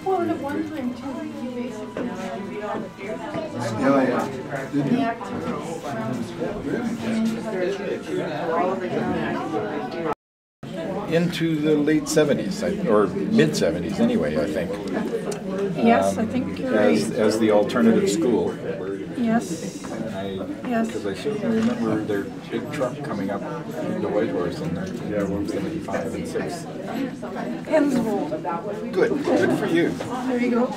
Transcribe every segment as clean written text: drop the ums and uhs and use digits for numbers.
Well, and at one time too, you basically had the activities into the late 70s, or mid 70s anyway, I think. Yes, I think you're right. As the alternative school. Yes. Yes. Because I certainly remember their big truck coming up into Whitehorse in 75 and 6. Penswold. Good for you. There you go.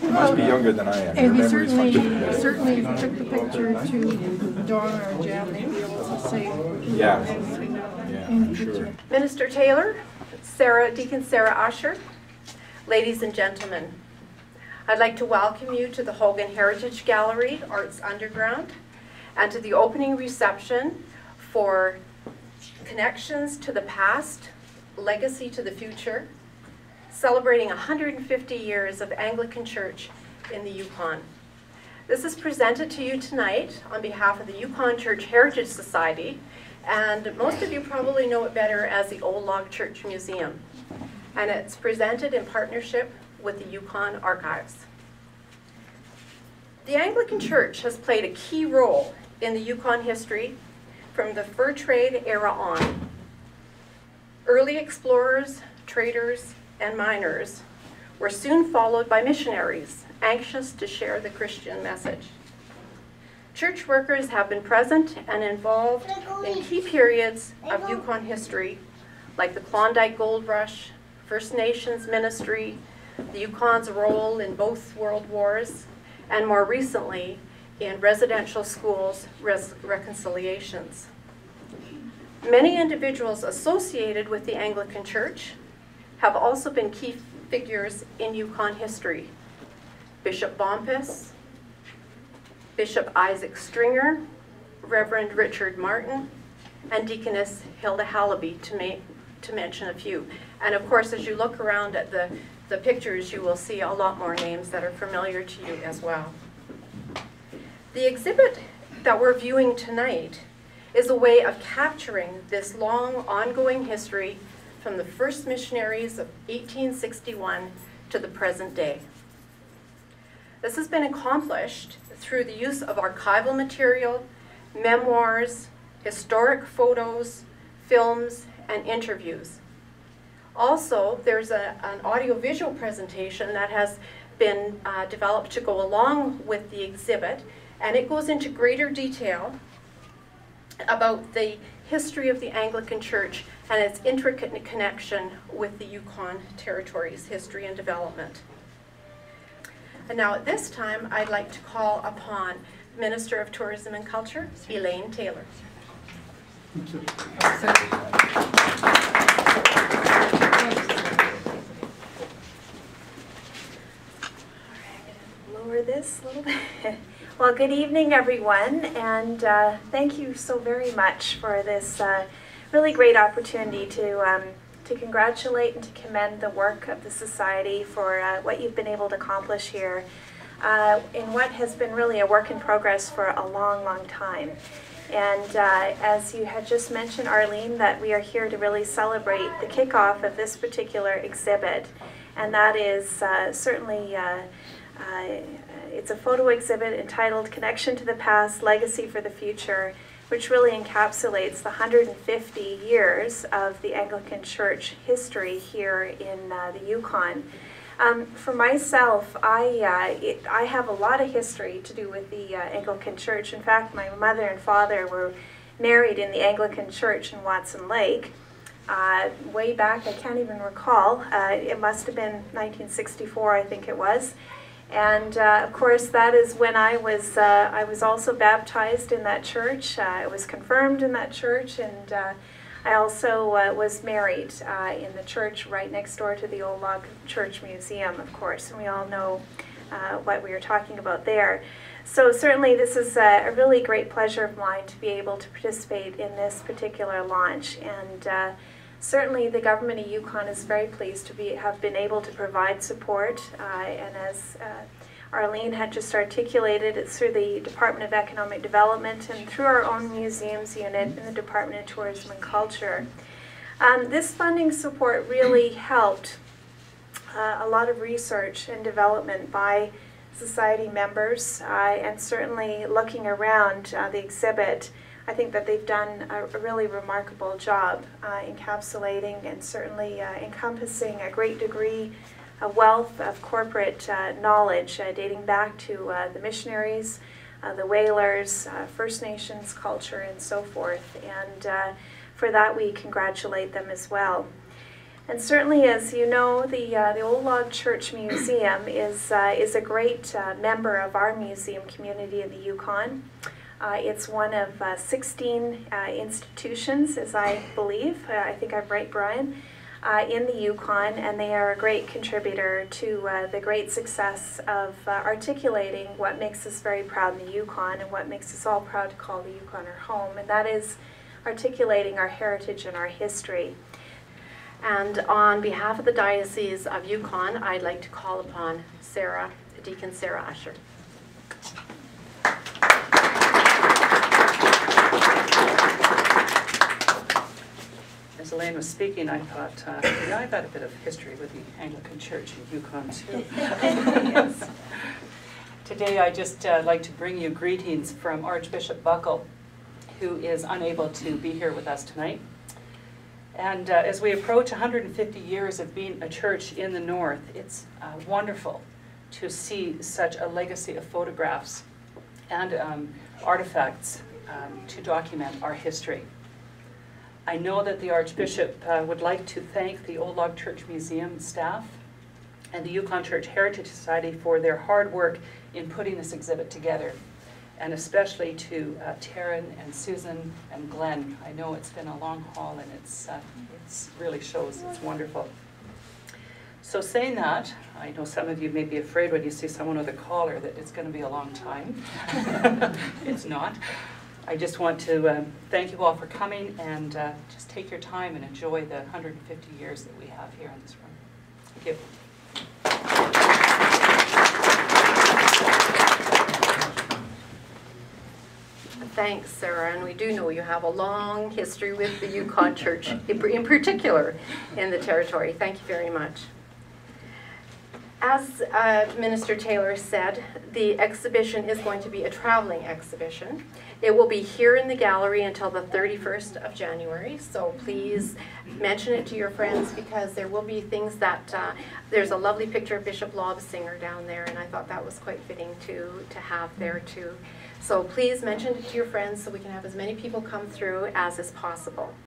You must be younger than I am. And we Your memory's much better. certainly took the picture to Dawn or Jan, they'd be able to say. Yeah, I'm sure. Minister Taylor, Deacon Sarah Usher, ladies and gentlemen, I'd like to welcome you to the Hogan Heritage Gallery, Arts Underground, and to the opening reception for Connections to the Past, Legacy to the Future, celebrating 150 years of Anglican Church in the Yukon. This is presented to you tonight on behalf of the Yukon Church Heritage Society, and most of you probably know it better as the Old Log Church Museum. And it's presented in partnership with the Yukon Archives. The Anglican Church has played a key role in the Yukon history from the fur trade era on. Early explorers, traders, and miners were soon followed by missionaries anxious to share the Christian message. Church workers have been present and involved in key periods of Yukon history, like the Klondike Gold Rush, First Nations ministry, the Yukon's role in both world wars, and more recently in residential schools reconciliations. Many individuals associated with the Anglican Church have also been key figures in Yukon history. Bishop Bompus, Bishop Isaac Stringer, Reverend Richard Martin, and Deaconess Hilda Hallaby, to mention a few. And of course, as you look around at the pictures, you will see a lot more names that are familiar to you as well. The exhibit that we're viewing tonight is a way of capturing this long, ongoing history from the first missionaries of 1861 to the present day. This has been accomplished through the use of archival material, memoirs, historic photos, films, and interviews. Also, there's an audiovisual presentation that has been developed to go along with the exhibit, and it goes into greater detail about the history of the Anglican Church and its intricate connection with the Yukon Territory's history and development. And now at this time, I'd like to call upon Minister of Tourism and Culture, Elaine Taylor. Lower this a little bit. Well, good evening, everyone, and thank you so very much for this really great opportunity to congratulate and to commend the work of the Society for what you've been able to accomplish here in what has been really a work in progress for a long, long time. And as you had just mentioned, Arlene, that we are here to really celebrate the kickoff of this particular exhibit, and that is certainly it's a photo exhibit entitled Connection to the Past, Legacy for the Future, which really encapsulates the 150 years of the Anglican Church history here in the Yukon. For myself, I have a lot of history to do with the Anglican Church. In fact, my mother and father were married in the Anglican Church in Watson Lake. Way back, I can't even recall. It must have been 1964, I think it was. And of course, that is when I was also baptized in that church. I was confirmed in that church, and I also was married in the church right next door to the Old Log Church Museum, of course, and we all know what we were talking about there. So certainly this is a really great pleasure of mine to be able to participate in this particular launch, and certainly the government of Yukon is very pleased to have been able to provide support, and as Arlene had just articulated. It's through the Department of Economic Development and through our own museums unit in the Department of Tourism and Culture. This funding support really helped a lot of research and development by society members, and certainly looking around the exhibit, I think that they've done a really remarkable job encapsulating and certainly encompassing a great degree, a wealth of corporate knowledge dating back to the missionaries, the whalers, First Nations culture, and so forth. And for that, we congratulate them as well. And certainly, as you know, the Old Log Church Museum is a great member of our museum community in the Yukon. It's one of 16 institutions, as I believe, I think I'm right, Brian, in the Yukon, and they are a great contributor to the great success of articulating what makes us very proud in the Yukon and what makes us all proud to call the Yukon our home, and that is articulating our heritage and our history. And on behalf of the Diocese of Yukon, I'd like to call upon Deacon Sarah Usher. As Elaine was speaking, I thought, I've got a bit of history with the Anglican Church in Yukon too. Yes. Today I'd just like to bring you greetings from Archbishop Buckle, who is unable to be here with us tonight. And as we approach 150 years of being a church in the North, it's wonderful to see such a legacy of photographs and artifacts to document our history. I know that the Archbishop would like to thank the Old Log Church Museum staff and the Yukon Church Heritage Society for their hard work in putting this exhibit together, and especially to Taryn and Susan and Glenn. I know it's been a long haul, and it's really shows. It's wonderful. So saying that, I know some of you may be afraid when you see someone with a collar that it's going to be a long time. It's not. I just want to thank you all for coming, and just take your time and enjoy the 150 years that we have here in this room. Thank you. Thanks, Sarah, and we do know you have a long history with the Yukon Church, in particular in the territory. Thank you very much. As Minister Taylor said, the exhibition is going to be a traveling exhibition. It will be here in the gallery until the 31st of January, so please mention it to your friends, because there will be things that, there's a lovely picture of Bishop Lobsinger down there, and I thought that was quite fitting to have there too. So please mention it to your friends so we can have as many people come through as is possible.